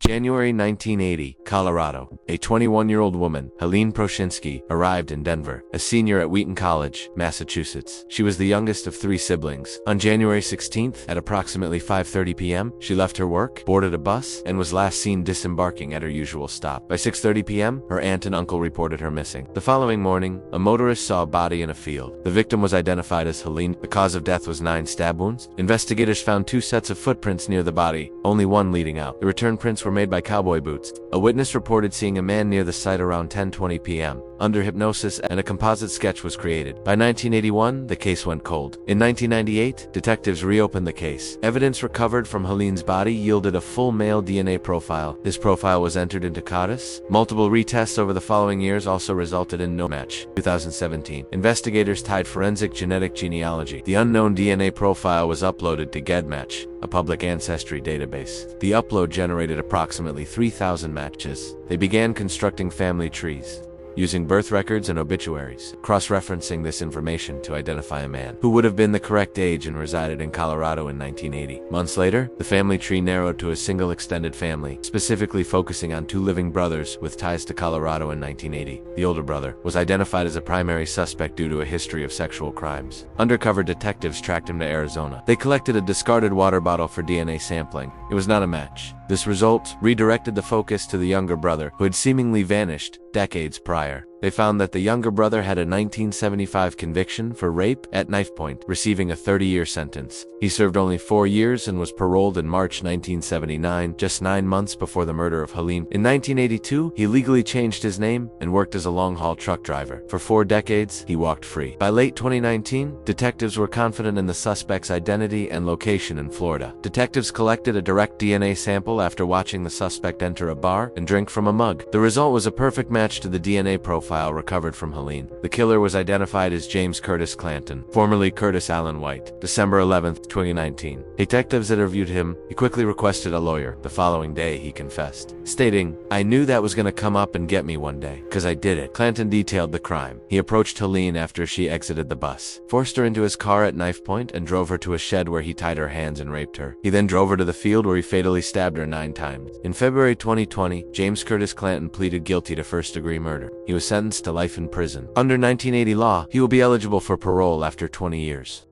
January 1980, Colorado. A 21-year-old woman, Helene Proshinsky, arrived in Denver, a senior at Wheaton College, Massachusetts. She was the youngest of 3 siblings. On January 16th, at approximately 5:30 p.m., she left her work, boarded a bus, and was last seen disembarking at her usual stop. By 6:30 p.m., her aunt and uncle reported her missing. The following morning, a motorist saw a body in a field. The victim was identified as Helene. The cause of death was 9 stab wounds. Investigators found 2 sets of footprints near the body, only one leading out. The return prints were made by cowboy boots. A witness reported seeing a man near the site around 10:20 p.m. under hypnosis, and a composite sketch was created. By 1981, the case went cold. In 1998, detectives reopened the case. Evidence recovered from Helene's body yielded a full male DNA profile. This profile was entered into CODIS. Multiple retests over the following years also resulted in no match. 2017, investigators tied forensic genetic genealogy. The unknown DNA profile was uploaded to GEDmatch, a public ancestry database. The upload generated approximately 3,000 matches. They began constructing family trees, using birth records and obituaries, cross-referencing this information to identify a man who would have been the correct age and resided in Colorado in 1980. Months later, the family tree narrowed to a single extended family, specifically focusing on 2 living brothers with ties to Colorado in 1980. The older brother was identified as a primary suspect due to a history of sexual crimes. Undercover detectives tracked him to Arizona. They collected a discarded water bottle for DNA sampling. It was not a match. This result redirected the focus to the younger brother, who had seemingly vanished decades prior. They found that the younger brother had a 1975 conviction for rape at knife point, receiving a 30-year sentence. He served only 4 years and was paroled in March 1979, just 9 months before the murder of Helene. In 1982, he legally changed his name and worked as a long-haul truck driver. For 4 decades, he walked free. By late 2019, detectives were confident in the suspect's identity and location in Florida. Detectives collected a direct DNA sample after watching the suspect enter a bar and drink from a mug. The result was a perfect match to the DNA profile recovered from Helene. The killer was identified as James Curtis Clanton, formerly Curtis Allen White. December 11, 2019. Detectives interviewed him. He quickly requested a lawyer. The following day, he confessed, stating, "I knew that was gonna come up and get me one day, 'cause I did it." Clanton detailed the crime. He approached Helene after she exited the bus, forced her into his car at knife point, and drove her to a shed where he tied her hands and raped her. He then drove her to the field where he fatally stabbed her 9 times. In February 2020, James Curtis Clanton pleaded guilty to first-degree murder. He was sentenced to life in prison. Under 1980 law, he will be eligible for parole after 20 years.